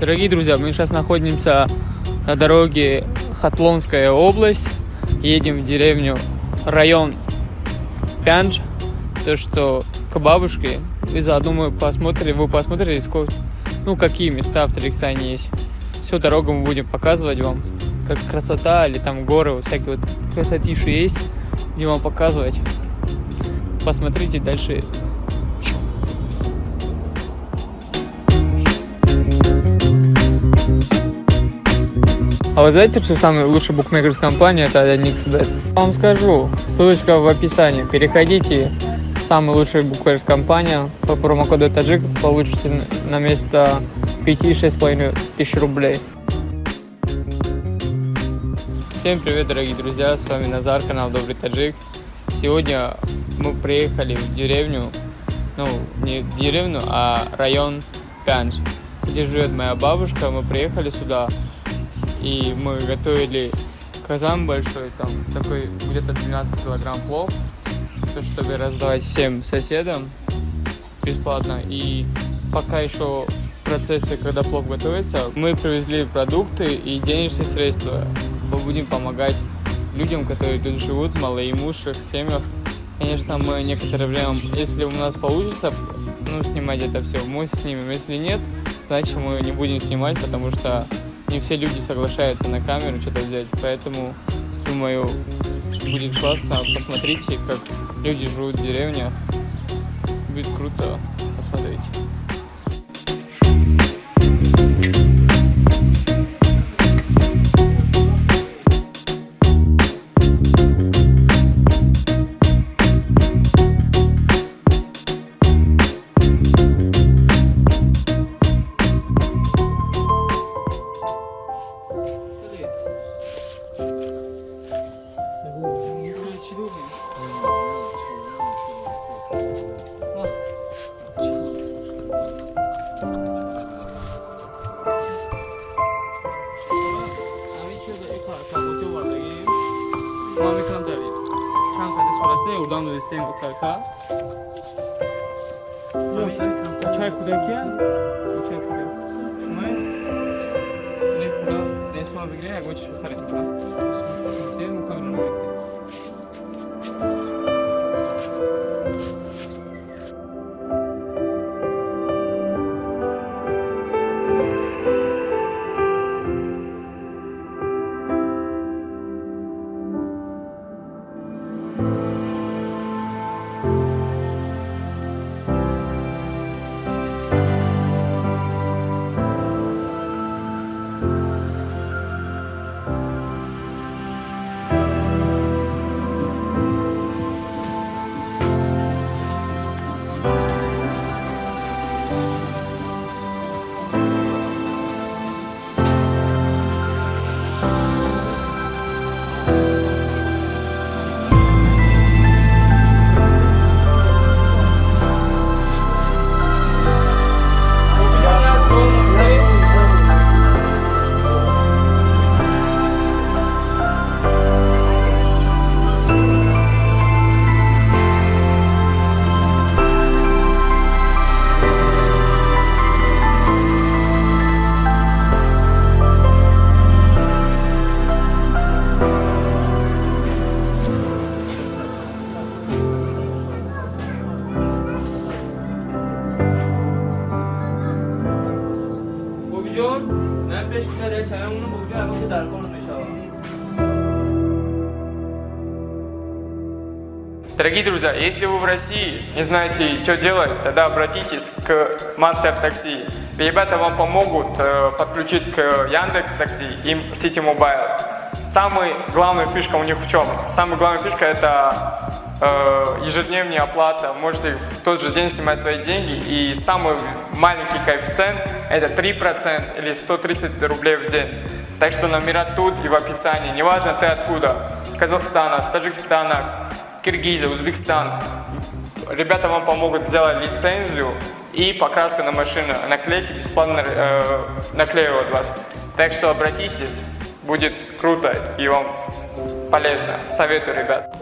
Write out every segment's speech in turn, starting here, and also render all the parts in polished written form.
Дорогие друзья, мы сейчас находимся на дороге Хатлонская область. Едем в деревню, район Пянж, то что к бабушке. И заодно вы посмотрите, сколько, какие места в Таджикистане есть. Всю дорогу мы будем показывать вам, как красота, или там горы, всякие вот красотиши есть. Будем вам показывать. Посмотрите дальше. А вы знаете, что самая лучшая букмекерская компания — это NixBet? Я вам скажу, ссылочка в описании. Переходите, самая лучшая букмекерская компания. По промокоду Таджик получите на место 5-6,5 тысяч рублей. Всем привет, дорогие друзья, с вами Назар, канал Добрый Таджик. Сегодня мы приехали в деревню, не в деревню, а район Пянж, где живет моя бабушка. Мы приехали сюда. И мы готовили казан большой, там такой где-то 12 килограмм плов, чтобы раздавать всем соседям бесплатно. И пока еще в процессе, когда плов готовится, мы привезли продукты и денежные средства. Мы будем помогать людям, которые тут живут, в малоимущих семьях. Конечно, мы некоторое время, если у нас получится снимать это все, мы снимем. Если нет, значит мы не будем снимать, потому что не все люди соглашаются на камеру что-то взять, поэтому, думаю, будет классно. Посмотрите, как люди живут в деревне. Будет круто, посмотрите. Чай куда кия? Чай куда? Шумай? Не куда? Не смог выиграть, я очень посмотреть куда. Смотри, камеру. Дорогие друзья, если вы в России не знаете, что делать, тогда обратитесь к Мастер Такси. Ребята вам помогут подключить к Яндекс Такси и City Mobile. Самая главная фишка у них в чем? Самая главная фишка — это ежедневная оплата. Можете в тот же день снимать свои деньги. И самый маленький коэффициент — это 3% или 130 рублей в день. Так что номера тут и в описании. Неважно ты откуда. С Казахстана, с Таджикистана, Киргизия, Узбекистан. Ребята вам помогут сделать лицензию и покраска на машину. Наклейки бесплатно наклеивают вас. Так что обратитесь, будет круто и вам полезно. Советую, ребят.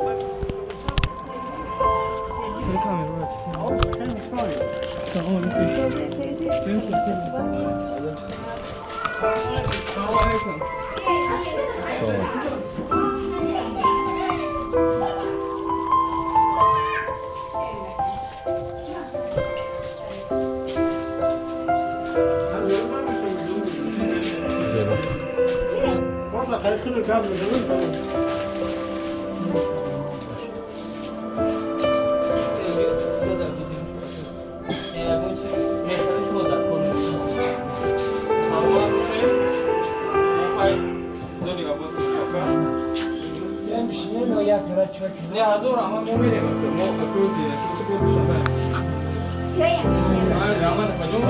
Не, Азор, а мы умерим, мол, какую ты, если ты будешь шагать. Роман, пойдем,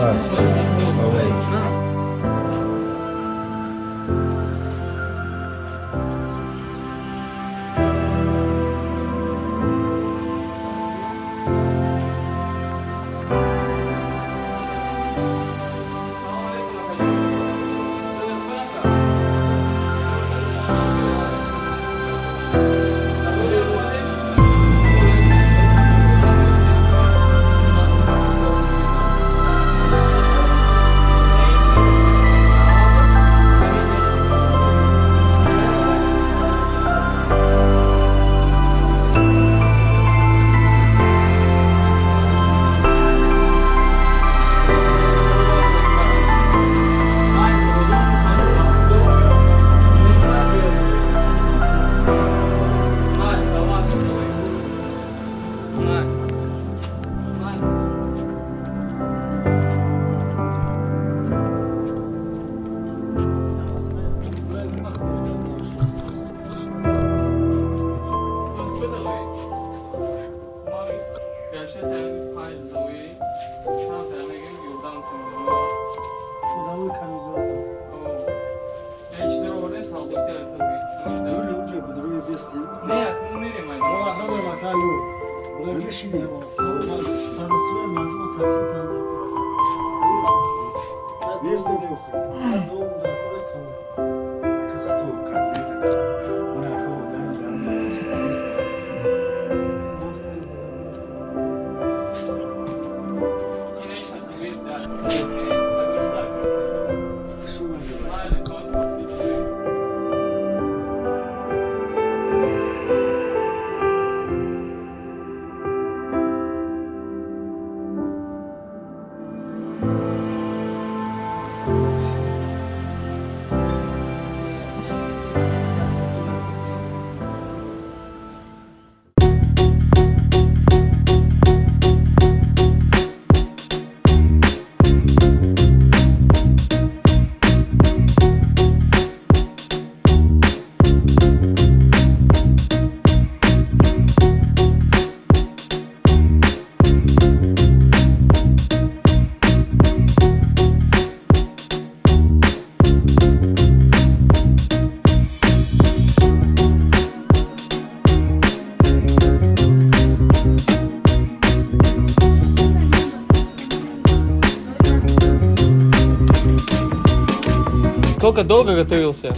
Сколько долго готовился?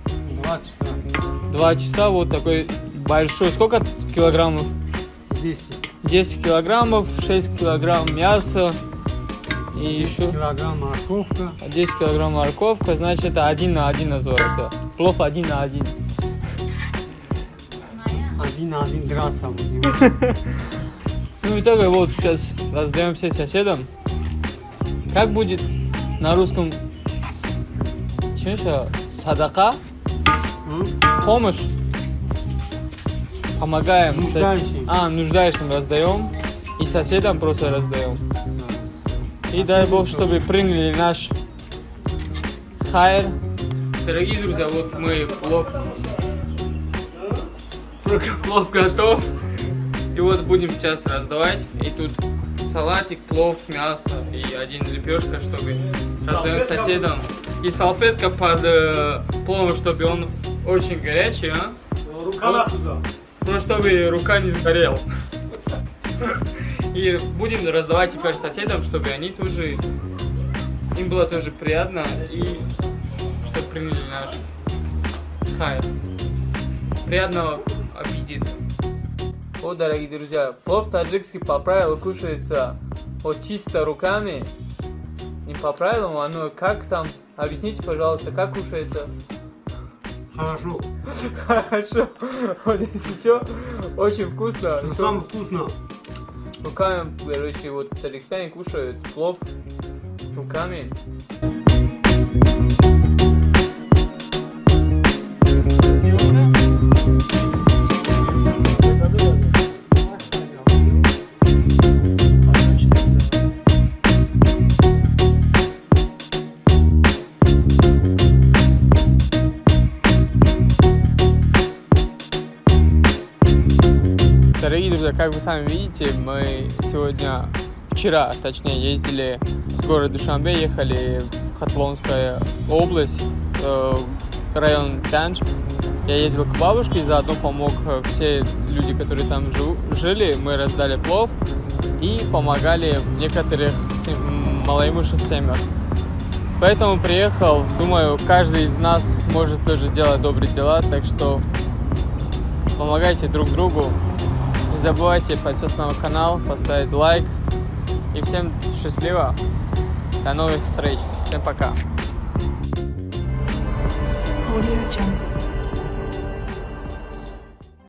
2 часа. 2 часа, вот такой большой. Сколько килограммов? 10. 10 килограммов, 6 килограмм мяса и еще Килограмм морковка. 10 килограмм морковка, значит это 1 на 1 называется. Плов 1 на 1. 1 на 1 драться будем. Ну, в итоге вот сейчас раздаем все соседам. Как будет на русском? Что? Садака? Помощь? Помогаем. Нуждающим. Нуждающим раздаем. И соседям просто раздаем. И дай Бог, чтобы приняли наш хайр. Дорогие друзья, вот мы плов готов. И вот будем сейчас раздавать. И тут салатик, плов, мясо и 1 лепешка, чтобы раздаем соседям. И салфетка под пловом, чтобы он очень горячий, а? Рука туда. Ну, чтобы рука не сгорела. И будем раздавать теперь соседям, чтобы они тоже, им было тоже приятно и чтобы приняли наш хайр. Приятного аппетита. Вот, дорогие друзья, плов таджикский по правилу кушается вот чисто руками не по правилам, а ну как там? Объясните, пожалуйста, как кушается? Хорошо. Хорошо. Вот если что, очень вкусно. Ну, там вкусно. Руками, короче, вот таджикистане кушают плов руками. Дорогие друзья, как вы сами видите, мы вчера, точнее, ездили с города Душанбе, ехали в Хатлонскую область, район Пянж. Я ездил к бабушке и заодно помог все люди, которые там жили. Мы раздали плов и помогали в некоторых малоимущих семьях. Поэтому приехал, думаю, каждый из нас может тоже делать добрые дела, так что помогайте друг другу. Не забывайте подписаться на мой канал, поставить лайк. И всем счастливо. До новых встреч. Всем пока. Audio Jungle.